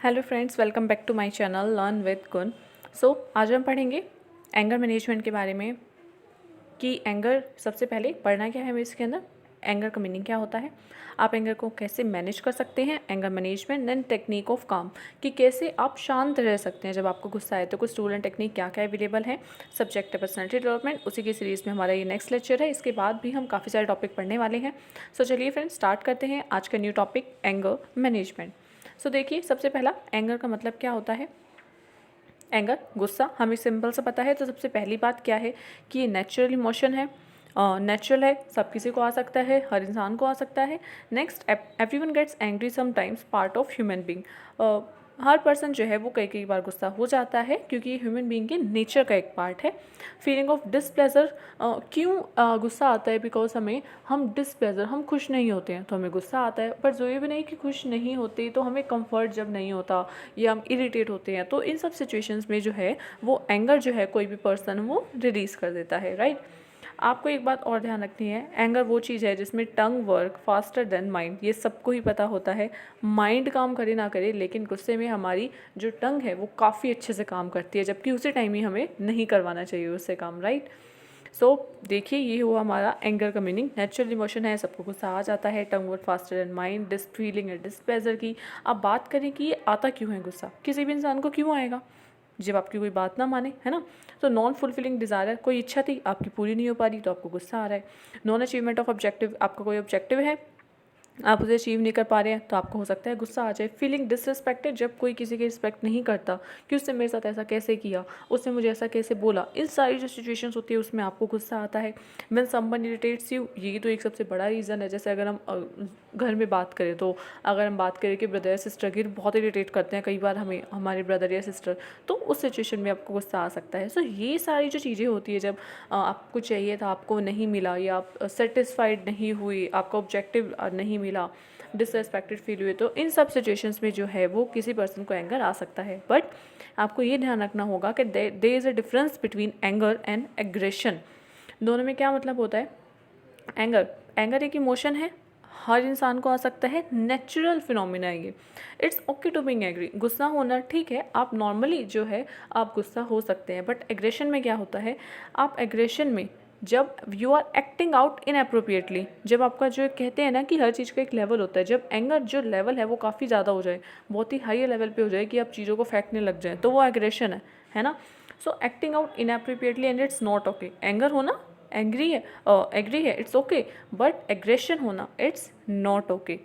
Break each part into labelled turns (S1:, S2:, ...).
S1: Hello friends, welcome back to my channel learn with Gun. आज हम पढ़ेंगे एंगर मैनेजमेंट के बारे में कि एंगर सबसे पहले पढ़ना क्या है हमें इसके अंदर, एंगर का मीनिंग क्या होता है, आप एंगर को कैसे मैनेज कर सकते हैं, anger management, then technique of calm कि कैसे आप शांत रह सकते हैं जब आपको गुस्सा आए। तो कुछ टूल एंड टेक्निक क्या क्या अवेलेबल है, सब्जेक्ट है पर्सनैलिटी डेवलपमेंट, उसी की सीरीज़ में हमारा ये नेक्स्ट लेक्चर है। इसके बाद भी हम काफ़ी सारे टॉपिक पढ़ने वाले हैं। चलिए फ्रेंड्स स्टार्ट करते हैं आज का न्यू टॉपिक एंगर मैनेजमेंट। देखिए, सबसे पहला एंगर का मतलब क्या होता है। एंगर, गुस्सा, हमें सिंपल से पता है। तो सबसे पहली बात क्या है कि ये नेचुरल इमोशन है, नेचुरल है, सब किसी को आ सकता है, हर इंसान को आ सकता है। Next, everyone gets angry sometimes, part of human being. हर पर्सन जो है वो कई कई बार गुस्सा हो जाता है क्योंकि ये ह्यूमन बीइंग के नेचर का एक पार्ट है। फीलिंग ऑफ डिसप्लेजर, क्यों गुस्सा आता है? बिकॉज हम डिसप्लेजर, हम खुश नहीं होते हैं तो हमें गुस्सा आता है। पर जो ये भी नहीं कि खुश नहीं होते तो हमें कंफर्ट जब नहीं होता या हम इरिटेट होते हैं, तो इन सब सिचुएशंस में जो है वो एंगर जो है कोई भी पर्सन वो रिलीज़ कर देता है, राइट। आपको एक बात और ध्यान रखनी है, एंगर वो चीज़ है जिसमें टंग वर्क फास्टर देन माइंड। ये सबको ही पता होता है, माइंड काम करे ना करे, लेकिन गुस्से में हमारी जो टंग है वो काफ़ी अच्छे से काम करती है, जबकि उसी टाइम ही हमें नहीं करवाना चाहिए उससे काम, राइट। देखिए, ये हुआ हमारा एंगर का मीनिंग। नेचुरल इमोशन है, सबको गुस्सा आ जाता है, tongue work faster than mind, this feeling है डिसप्लेजर की। अब बात करें कि ये आता क्यों है गुस्सा, किसी भी इंसान को क्यों आएगा जब आपकी कोई बात ना माने, है ना। तो नॉन फुलफिलिंग डिज़ायर, कोई इच्छा थी आपकी पूरी नहीं हो पा रही तो आपको गुस्सा आ रहा है। नॉन अचीवमेंट ऑफ ऑब्जेक्टिव, आपका कोई ऑब्जेक्टिव है आप उसे अचीव नहीं कर पा रहे हैं तो आपको हो सकता है गुस्सा आ जाए। फीलिंग डिसरिस्पेक्टेड, जब कोई किसी की रिस्पेक्ट नहीं करता कि उसने मेरे साथ ऐसा कैसे किया, उसने मुझे ऐसा कैसे बोला, इन सारी जो सिचुएशंस होती है उसमें आपको गुस्सा आता है। व्हेन समवन इरिटेट्स यू, ये तो एक सबसे बड़ा रीज़न है। जैसे अगर हम घर में बात करें, तो अगर हम बात करें कि ब्रदर या सिस्टर की बहुत इरिटेट करते हैं कई बार हमें हमारे ब्रदर या सिस्टर, तो उस सिचुएशन में आपको गुस्सा आ सकता है। ये सारी जो चीज़ें होती है, जब आपको चाहिए था आपको नहीं मिला, या आप सेटिस्फाइड नहीं हुई, आपका ऑब्जेक्टिव नहीं मिला, डिसरेस्पेक्टेड फील हुए, तो इन सब सिचुएशंस में जो है वो किसी पर्सन को एंगर आ सकता है। बट आपको ये ध्यान रखना होगा कि there is a difference between anger and aggression. दोनों में क्या मतलब होता है। एंगर एक इमोशन है, हर इंसान को आ सकता है, नेचुरल फिनोमिना है ये। It's okay to being angry, गुस्सा होना ठीक है, आप नॉर्मली जो है आप गुस्सा हो सकते हैं। बट एग्रेशन में क्या होता है, आप एग्रेशन में जब you are acting out inappropriately, जब आपका जो कहते हैं ना कि हर चीज़ का एक लेवल होता है, जब एंगर जो लेवल है वो काफ़ी ज़्यादा हो जाए, बहुत ही हाई लेवल पे हो जाए कि आप चीज़ों को फेंकने लग जाए, तो वो एग्रेशन है ना। Acting out inappropriately and it's not okay. Anger होना एग्री है, इट्स ओके, बट एग्रेशन होना इट्स नॉट ओके,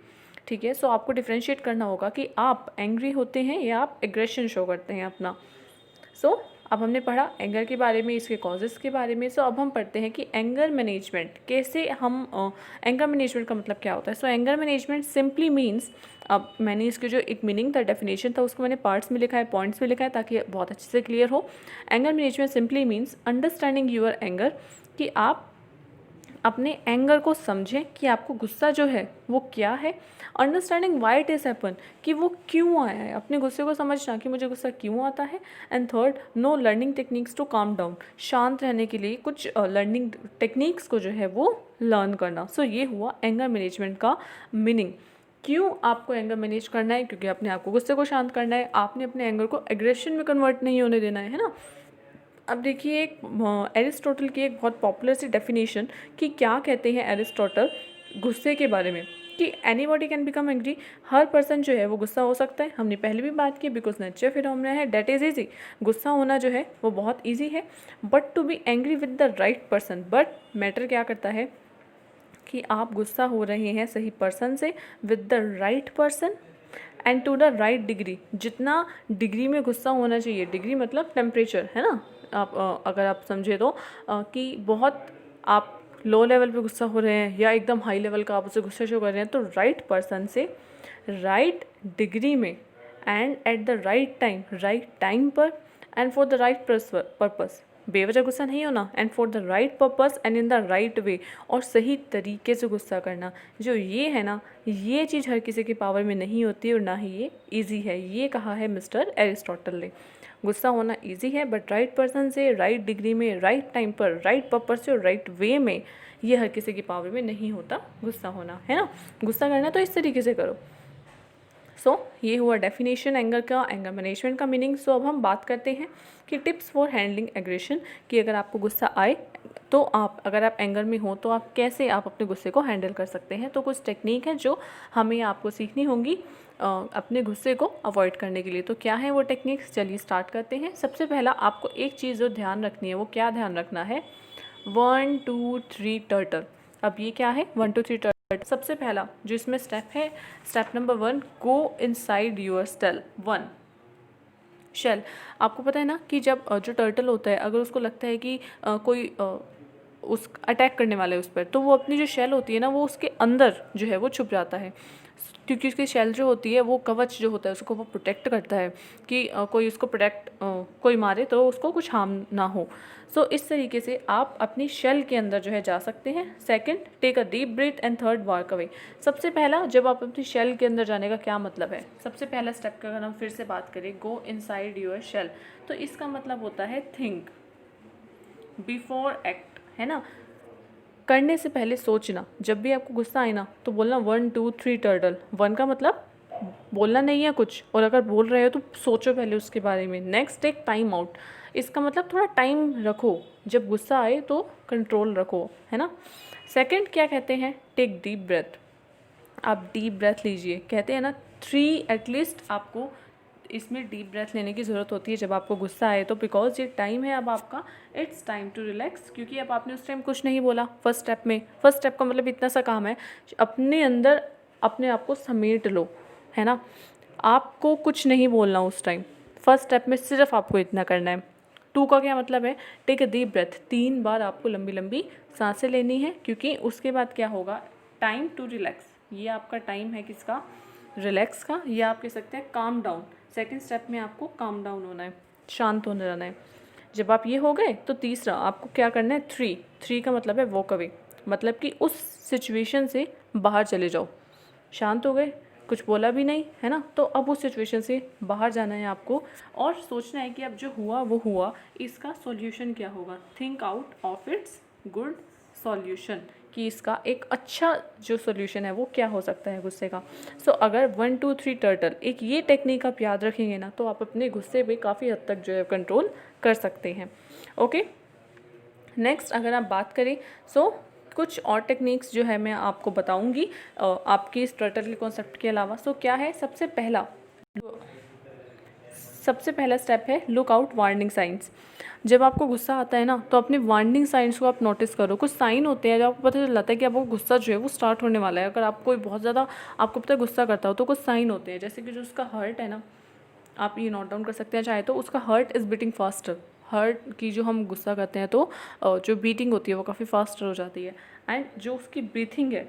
S1: ठीक है। आपको डिफ्रेंशिएट करना होगा कि आप एंग्री होते हैं या आप एग्रेशन शो करते हैं अपना। अब हमने पढ़ा एंगर के बारे में, इसके कॉजेज़ के बारे में। अब हम पढ़ते हैं कि एंगर मैनेजमेंट कैसे हम एंगर मैनेजमेंट का मतलब क्या होता है। एंगर मैनेजमेंट सिंपली मीन्स, अब मैंने इसके जो एक मीनिंग था, डेफिनेशन था, उसको मैंने पार्ट्स में लिखा है, पॉइंट्स में लिखा है, ताकि बहुत अच्छे से क्लियर हो। Anger management simply means understanding your anger, कि आप अपने एंगर को समझें कि आपको गुस्सा जो है वो क्या है। Understanding why it is happen, कि वो क्यों आया है, अपने गुस्से को समझना कि मुझे गुस्सा क्यों आता है। And third, know learning techniques to calm down, शांत रहने के लिए कुछ लर्निंग टेक्निक्स को जो है वो लर्न करना। ये हुआ एंगर मैनेजमेंट का मीनिंग। क्यों आपको एंगर मैनेज करना है? क्योंकि अपने आप को गुस्से को शांत करना है, आपने अपने एंगर को एग्रेशन में कन्वर्ट नहीं होने देना है ना। अब देखिए, एक एरिस्टोटल की एक बहुत पॉपुलर सी डेफिनेशन कि क्या कहते हैं एरिस्टोटल गुस्से के बारे में, कि anybody can become angry, her person जो है वो गुस्सा हो सकता है। हमने पहले भी बात की, बिकॉज नेचर फिनोमेना है, डेट इज़ ईजी, गुस्सा होना जो है वो बहुत ईजी है। But to be angry with the right person, but matter क्या करता है कि आप गुस्सा हो रहे हैं सही पर्सन से, with the right person and to the right degree. जितना डिग्री में गुस्सा होना चाहिए, डिग्री मतलब टेम्परेचर, है ना। आप अगर आप समझे तो कि बहुत आप लो लेवल पे गुस्सा हो रहे हैं या एकदम हाई लेवल का आप उसे गुस्सा शो कर रहे हैं, तो राइट पर्सन से राइट डिग्री में and at the right time पर and for the right purpose. बेवजह गुस्सा नहीं होना, and for the right purpose and in the right way, और सही तरीके से गुस्सा करना। जो ये है ना, ये चीज़ हर किसी की पावर में नहीं होती और ना ही ये ईजी है। ये कहा है मिस्टर एरिस्टोटल ने। गुस्सा होना ईजी है, बट राइट पर्सन से राइट डिग्री में, राइट टाइम पर, राइट पर्पस से और राइट वे में, ये हर किसी की पावर में नहीं होता गुस्सा होना, है ना। गुस्सा करना तो इस तरीके से करो। सो ये हुआ डेफिनेशन एंगर का, एंगर मैनेजमेंट का मीनिंग। सो अब हम बात करते हैं कि टिप्स फॉर हैंडलिंग एग्रेशन, कि अगर आपको गुस्सा आए तो अगर आप एंगर में हो तो आप कैसे अपने गुस्से को हैंडल कर सकते हैं। तो कुछ टेक्निक है जो हमें आपको सीखनी होंगी अपने गुस्से को अवॉइड करने के लिए। तो क्या है वो टेक्निक्स, चलिए स्टार्ट करते हैं। सबसे पहला आपको एक चीज़ जो ध्यान रखनी है, वो क्या ध्यान रखना है, 1 2 3 टर्टल। अब ये क्या है 1 2 3 टर्टल। सबसे पहला जो इसमें स्टेप है, step number 1, go inside your shell. आपको पता है ना कि जब जो टर्टल होता है, अगर उसको लगता है कि कोई उस अटैक करने वाला है उस पर, तो वो अपनी जो शेल होती है ना, वो उसके अंदर जो है वो छुप जाता है, क्योंकि उसकी शेल जो होती है वो कवच जो होता है उसको वो प्रोटेक्ट करता है कि कोई उसको कोई मारे तो उसको कुछ हार्म ना हो। सो इस तरीके से आप अपनी शेल के अंदर जो है जा सकते हैं। Second, take a deep breath and third, walk away. सबसे पहला, जब आप अपनी शेल के अंदर जाने का क्या मतलब है, सबसे पहला स्टेप का अगर हम फिर से बात करें, गो इनसाइड योर शेल, तो इसका मतलब होता है थिंक बिफोर एक्ट, है ना। करने से पहले सोचना। जब भी आपको गुस्सा आए ना तो बोलना 1 2 3 टर्टल। 1 का मतलब बोलना नहीं है कुछ, और अगर बोल रहे हो तो सोचो पहले उसके बारे में। Next, take time out. इसका मतलब थोड़ा टाइम रखो, जब गुस्सा आए तो कंट्रोल रखो, है ना। सेकंड क्या कहते हैं, टेक डीप ब्रेथ। आप डीप ब्रेथ लीजिए। कहते हैं ना 3 एटलीस्ट आपको इसमें डीप ब्रेथ लेने की ज़रूरत होती है जब आपको गुस्सा आए तो, बिकॉज ये टाइम है अब आपका, इट्स टाइम टू रिलैक्स। क्योंकि अब आपने उस टाइम कुछ नहीं बोला फर्स्ट स्टेप में। फर्स्ट स्टेप का मतलब इतना सा काम है, अपने अंदर अपने आप को समेट लो, है ना। आपको कुछ नहीं बोलना उस टाइम, फर्स्ट स्टेप में सिर्फ आपको इतना करना है। 2 का क्या मतलब है, टेक अ डीप ब्रेथ। 3 बार आपको लंबी लंबी सांसें लेनी है, क्योंकि उसके बाद क्या होगा, टाइम टू रिलैक्स। ये आपका टाइम है किसका, रिलैक्स का, या आप कह सकते हैं काम डाउन। सेकंड स्टेप में आपको काम डाउन होना है, शांत होने रहना है। जब आप ये हो गए तो तीसरा आपको क्या करना है, 3 का मतलब है वॉक अवे, मतलब कि उस सिचुएशन से बाहर चले जाओ। शांत हो गए, कुछ बोला भी नहीं, है ना, तो अब उस सिचुएशन से बाहर जाना है आपको, और सोचना है कि अब जो हुआ वो हुआ, इसका सॉल्यूशन क्या होगा। Think out of its good solution, कि इसका एक अच्छा जो सॉल्यूशन है वो क्या हो सकता है गुस्से का। सो अगर 1 2 3 टर्टल एक ये टेक्निक आप याद रखेंगे ना, तो आप अपने गुस्से पे काफ़ी हद तक जो है कंट्रोल कर सकते हैं। ओके, नेक्स्ट अगर आप बात करें, सो कुछ और टेक्निक्स जो है मैं आपको बताऊंगी आपकी इस टर्टल के कॉन्सेप्ट के अलावा। सो क्या है, सबसे पहला स्टेप है लुक आउट वार्निंग साइंस। जब आपको गुस्सा आता है ना, तो अपने वार्निंग साइंस को आप नोटिस करो। कुछ साइन होते हैं जब आपको पता चल जाता है कि आपको गुस्सा जो है वो स्टार्ट होने वाला है। अगर आप कोई बहुत ज़्यादा आपको पता है गुस्सा करता हो, तो कुछ साइन होते हैं, जैसे कि जो उसका हार्ट है ना, आप ये नोट डाउन कर सकते हैं चाहे तो, उसका heart is beating faster. Heart की जो हम गुस्सा करते हैं तो जो बीटिंग होती है वो काफ़ी फास्टर हो जाती है। एंड जो उसकी ब्रीथिंग है,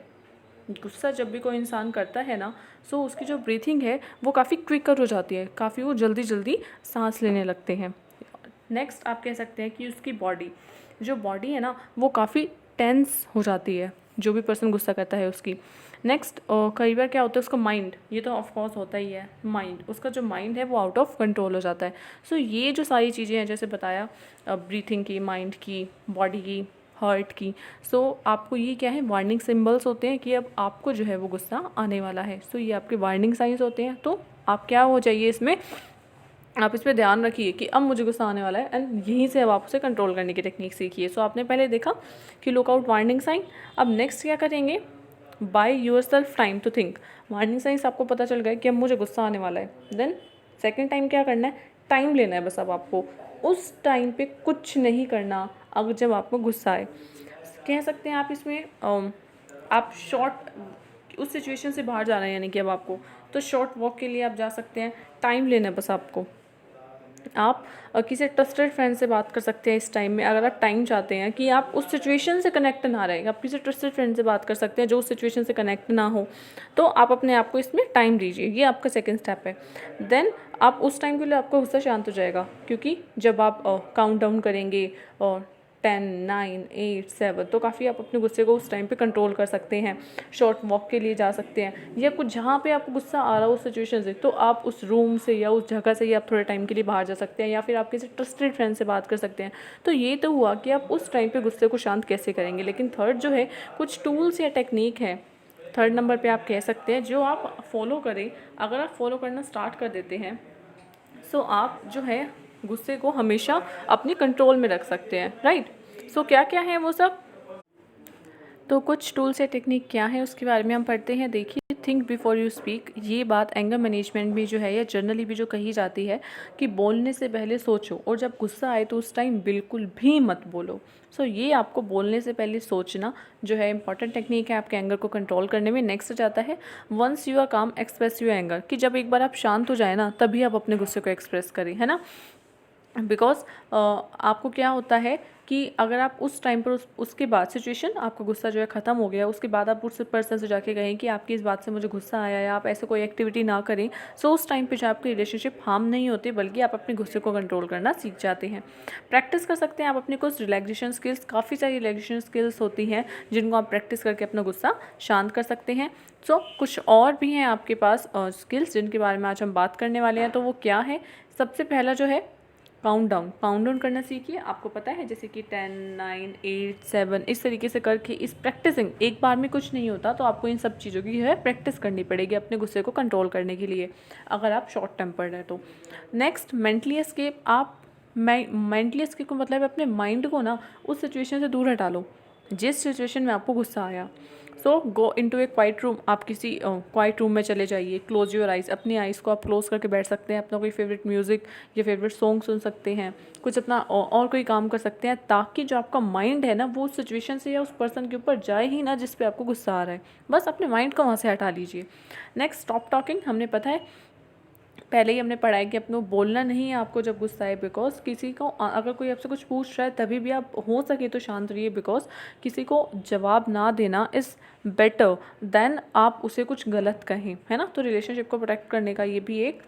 S1: गुस्सा जब भी कोई इंसान करता है ना, सो उसकी जो ब्रीथिंग है वो काफ़ी क्विकर हो जाती है, काफ़ी वो जल्दी जल्दी सांस लेने लगते हैं। नेक्स्ट आप कह सकते हैं कि उसकी बॉडी है ना, वो काफ़ी टेंस हो जाती है, जो भी पर्सन गुस्सा करता है उसकी। नेक्स्ट कई बार क्या होता है, उसका माइंड, ये तो ऑफकोर्स होता ही है, उसका जो माइंड है वो आउट ऑफ कंट्रोल हो जाता है। सो ये जो सारी चीज़ें हैं, जैसे बताया ब्रीथिंग की, माइंड की, बॉडी की, हार्ट की, सो आपको ये क्या है, वार्निंग सिंबल्स होते हैं कि अब आपको जो है वो गुस्सा आने वाला है। सो ये आपके वार्निंग साइंस होते हैं। तो आप क्या हो जाइए इसमें, आप इस पर ध्यान रखिए कि अब मुझे गुस्सा आने वाला है, एंड यहीं से अब आप उसे कंट्रोल करने की टेक्निक सीखिए। सो आपने पहले देखा कि लुक आउट वार्निंग साइन। अब नेक्स्ट क्या करेंगे, buy yourself time to think. Warning signs आपको पता चल गया कि अब मुझे गुस्सा आने वाला है, देन सेकेंड टाइम क्या करना है, टाइम लेना है बस। अब आपको उस टाइम पे कुछ नहीं करना अगर जब आपको गुस्सा आए। कह सकते हैं आप इसमें आप शॉर्ट उस सिचुएशन से बाहर जाना है, यानी कि अब आपको तो शॉर्ट वॉक के लिए आप जा सकते हैं, टाइम लेना है बस आपको। आप किसी ट्रस्टेड फ्रेंड से बात कर सकते हैं इस टाइम में, अगर आप टाइम चाहते हैं कि आप उस सिचुएशन से कनेक्ट ना रहे, आप किसी ट्रस्टेड फ्रेंड से बात कर सकते हैं जो उस सिचुएशन से कनेक्ट ना हो, तो आप अपने आप को इसमें टाइम दीजिए। ये आपका सेकंड स्टेप है। देन आप उस टाइम के लिए आपका गुस्सा शांत हो जाएगा, क्योंकि जब आप काउंट डाउन करेंगे और 10 9 8 7, तो काफ़ी आप अपने गुस्से को उस टाइम पे कंट्रोल कर सकते हैं। शॉर्ट वॉक के लिए जा सकते हैं, या कुछ जहाँ पे आपको गुस्सा आ रहा हो उस सिचुएशन से, तो आप उस रूम से या उस जगह से ही आप थोड़े टाइम के लिए बाहर जा सकते हैं, या फिर आप किसी ट्रस्टेड फ्रेंड से बात कर सकते हैं। तो ये तो हुआ कि आप उस टाइम पे गुस्से को शांत कैसे करेंगे। लेकिन थर्ड जो है, कुछ टूल्स या टेक्निक है थर्ड नंबर पे आप कह सकते हैं जो आप फॉलो करें, अगर आप फॉलो करना स्टार्ट कर देते हैं सो आप जो है गुस्से को हमेशा अपने कंट्रोल में रख सकते हैं, राइट। सो क्या क्या है वो सब, तो कुछ टूल्स या टेक्निक क्या है उसके बारे में हम पढ़ते हैं। देखिए, थिंक बिफोर यू स्पीक, ये बात एंगर मैनेजमेंट में जो है या जनरली भी जो कही जाती है कि बोलने से पहले सोचो, और जब गुस्सा आए तो उस टाइम बिल्कुल भी मत बोलो। सो ये आपको बोलने से पहले सोचना जो है इंपॉर्टेंट टेक्निक है आपके एंगर को कंट्रोल करने में। नेक्स्ट जाता है वंस यू आर काम एक्सप्रेस योर एंगर, कि जब एक बार आप शांत हो जाए ना तभी आप अपने गुस्से को एक्सप्रेस करें, है ना। बिकॉज आपको क्या होता है कि अगर आप उस टाइम पर उसके बाद सिचुएशन आपका गुस्सा जो है ख़त्म हो गया, उसके बाद आप उस पर्सन से जाके कहें कि आपकी इस बात से मुझे गुस्सा आया या आप ऐसे कोई एक्टिविटी ना करें, सो उस टाइम पे जो आपकी रिलेशनशिप हार्म नहीं होती बल्कि आप अपने गुस्से को कंट्रोल करना सीख जाते हैं। प्रैक्टिस कर सकते हैं आप अपने कुछ रिलैक्सेशन स्किल्स, काफ़ी सारी रिलैक्सेशन स्किल्स होती हैं जिनको आप प्रैक्टिस करके अपना गुस्सा शांत कर सकते हैं। सो कुछ और भी हैं आपके पास स्किल्स जिनके बारे में आज हम बात करने वाले हैं। तो वो क्या है, सबसे पहला जो है काउंट डाउन करना सीखिए। आपको पता है जैसे कि 10, 9, 8, 7 इस तरीके से करके इस प्रैक्टिसिंग, एक बार में कुछ नहीं होता, तो आपको इन सब चीज़ों की जो है प्रैक्टिस करनी पड़ेगी अपने गुस्से को कंट्रोल करने के लिए अगर आप शॉर्ट टेम्पर्ड है तो। Next, mentally escape. आप मेंटली एस्केप को मतलब अपने माइंड को ना उस सिचुएशन से दूर हटा लो जिस सिचुएशन में आपको गुस्सा आया। सो गो इनटू ए क्वाइट रूम, आप किसी क्वाइट रूम में चले जाइए, क्लोज योर आइज़, अपनी आइज़ को आप क्लोज करके बैठ सकते हैं, अपना कोई फेवरेट म्यूज़िक या फेवरेट सॉन्ग सुन सकते हैं, कुछ अपना और कोई काम कर सकते हैं, ताकि जो आपका माइंड है ना वो उस सिचुएशन से या उस पर्सन के ऊपर जाए ही ना जिस पे आपको गुस्सा आ रहा है, बस अपने माइंड को वहाँ से हटा लीजिए। Next, stop talking. हमने पता है पहले ही हमने पढ़ा है कि अपने बोलना नहीं है आपको जब गुस्सा है, बिकॉज किसी को अगर कोई आपसे कुछ पूछ रहा है तभी भी आप हो सके तो शांत रहिए, बिकॉज किसी को जवाब ना देना इज़ बेटर देन आप उसे कुछ गलत कहें, है ना। तो रिलेशनशिप को प्रोटेक्ट करने का ये भी एक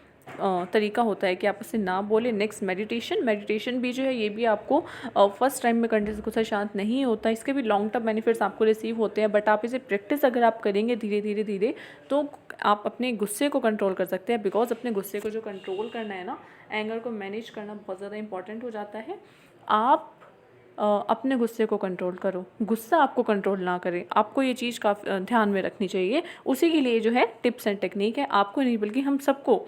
S1: तरीका होता है कि आप उससे ना बोले। नेक्स्ट, मेडिटेशन भी जो है ये भी आपको फर्स्ट टाइम में करने से गुस्सा शांत नहीं होता, इसके भी लॉन्ग टर्म बेनिफिट्स आपको रिसीव होते हैं, बट आप इसे प्रैक्टिस अगर आप करेंगे धीरे धीरे तो आप अपने गुस्से को कंट्रोल कर सकते हैं। बिकॉज अपने गुस्से को जो कंट्रोल करना है ना, एंगर को मैनेज करना बहुत ज़्यादा इंपॉर्टेंट हो जाता है। आप अपने गुस्से को कंट्रोल करो, गुस्सा आपको कंट्रोल ना करे, आपको ये चीज़ काफ़ी ध्यान में रखनी चाहिए। उसी के लिए जो है टिप्स एंड टेक्निक है, आपको नहीं बल्कि हम सबको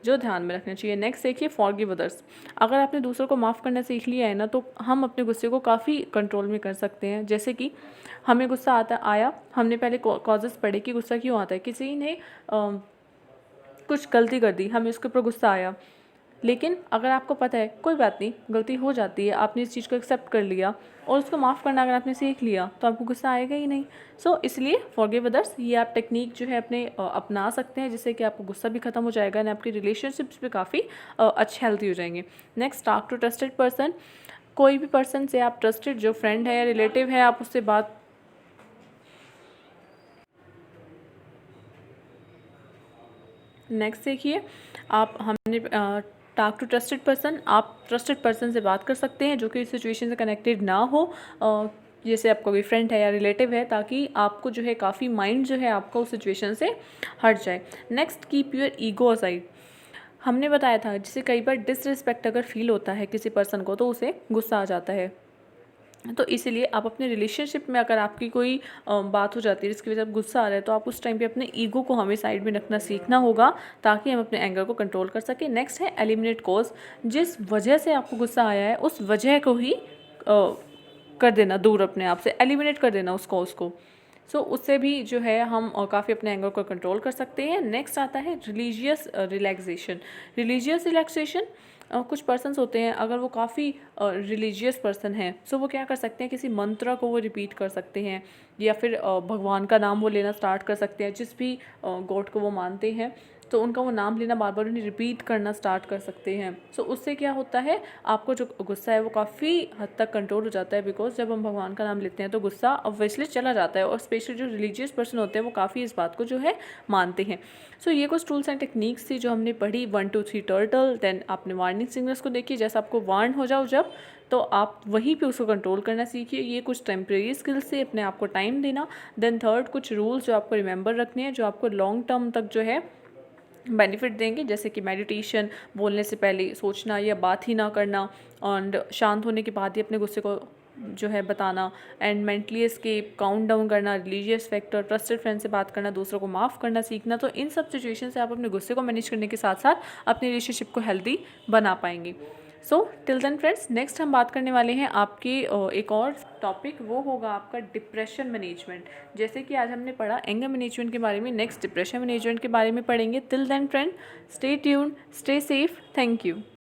S1: जो ध्यान में रखना चाहिए। नेक्स्ट देखिए, फॉरगिव अदर्स। अगर आपने दूसरों को माफ़ करना सीख लिया है ना तो हम अपने गुस्से को काफ़ी कंट्रोल में कर सकते हैं। जैसे कि हमें गुस्सा आया, हमने पहले कॉजेज़ पढ़े कि गुस्सा क्यों आता है। किसी ने कुछ गलती कर दी, हमें उसके ऊपर गुस्सा आया, लेकिन अगर आपको पता है कोई बात नहीं, गलती हो जाती है, आपने इस चीज़ को एक्सेप्ट कर लिया और उसको माफ़ करना अगर आपने सीख लिया तो आपको गुस्सा आएगा ही नहीं। सो इसलिए फॉरगिव अदर्स ये आप टेक्निक जो है अपने अपना सकते हैं, जिससे कि आपको गुस्सा भी खत्म हो जाएगा और आपकी रिलेशनशिप्स भी काफ़ी अच्छे हेल्थी हो जाएंगे। Next, talk to trusted person. कोई भी पर्सन से आप ट्रस्टेड जो फ्रेंड है या रिलेटिव है, आप उससे बात नेक्स्ट देखिए, आप हमने टॉक टू ट्रस्टेड पर्सन, आप ट्रस्टेड पर्सन से बात कर सकते हैं जो कि इस सिचुएशन से कनेक्टेड ना हो, जैसे आपका कोई फ्रेंड है या रिलेटिव है, ताकि आपको जो है काफ़ी माइंड जो है आपका उस सिचुएशन से हट जाए। Next, keep your ego aside. हमने बताया था जिसे कई बार डिसरिस्पेक्ट अगर फील होता है किसी पर्सन को तो उसे गुस्सा आ जाता है, तो इसीलिए आप अपने रिलेशनशिप में अगर आपकी कोई बात हो जाती है जिसकी वजह से आप गुस्सा आ रहा है, तो आप उस टाइम पे अपने ईगो को हमें साइड में रखना सीखना होगा ताकि हम अपने एंगर को कंट्रोल कर सकें। नेक्स्ट है एलिमिनेट कॉज। जिस वजह से आपको गुस्सा आया है उस वजह को ही कर देना दूर, अपने आप से एलिमिनेट कर देना उस कॉज को। सो उससे भी जो है हम काफ़ी अपने एंगर को कंट्रोल कर सकते हैं। नेक्स्ट आता है रिलीजियस रिलैक्सेशन। रिलीजियस रिलैक्सेशन, कुछ पर्सन्स होते हैं अगर वो काफ़ी रिलीजियस पर्सन हैं, सो वो क्या कर सकते हैं, किसी मंत्र को वो रिपीट कर सकते हैं या फिर भगवान का नाम वो लेना स्टार्ट कर सकते हैं, जिस भी गॉड को वो मानते हैं तो उनका वो नाम लेना बार बार उन्हें रिपीट करना स्टार्ट कर सकते हैं। सो उससे क्या होता है, आपको जो गुस्सा है वो काफ़ी हद तक कंट्रोल हो जाता है, बिकॉज जब हम भगवान का नाम लेते हैं तो गुस्सा ऑब्वियसली चला जाता है, और स्पेशली जो रिलीजियस पर्सन होते हैं वो काफ़ी इस बात को जो है मानते हैं। सो ये कुछ टूल्स एंड टेक्निक्स थी जो हमने पढ़ी। 1 2 3 टर्टल। देन आपने वार्निंग सिग्नल्स को देखिए, जैसे आपको वार्न हो जाओ जब, तो आप वहीं पे उसको कंट्रोल करना सीखिए। ये कुछ टेम्प्रेरी स्किल्स से अपने आप को टाइम देना। देन थर्ड, कुछ रूल्स जो आपको रिमेंबर रखने हैं जो आपको लॉन्ग टर्म तक जो है बेनिफिट देंगे, जैसे कि मेडिटेशन, बोलने से पहले सोचना या बात ही ना करना, और शांत होने के बाद ही अपने गुस्से को जो है बताना, and mentally escape, count down करना, रिलीजियस फैक्टर, ट्रस्टेड फ्रेंड से बात करना, दूसरों को माफ़ करना सीखना। तो इन सब सिचुएशन से आप अपने गुस्से को मैनेज करने के साथ साथ अपनी रिलेशनशिप को हेल्दी बना पाएंगे। So till then friends, next हम बात करने वाले हैं आपकी एक और टॉपिक, वो होगा आपका डिप्रेशन मैनेजमेंट। जैसे कि आज हमने पढ़ा एंगर मैनेजमेंट के बारे में, नेक्स्ट डिप्रेशन मैनेजमेंट के बारे में पढ़ेंगे। Till then friend, stay tuned, stay safe, thank you.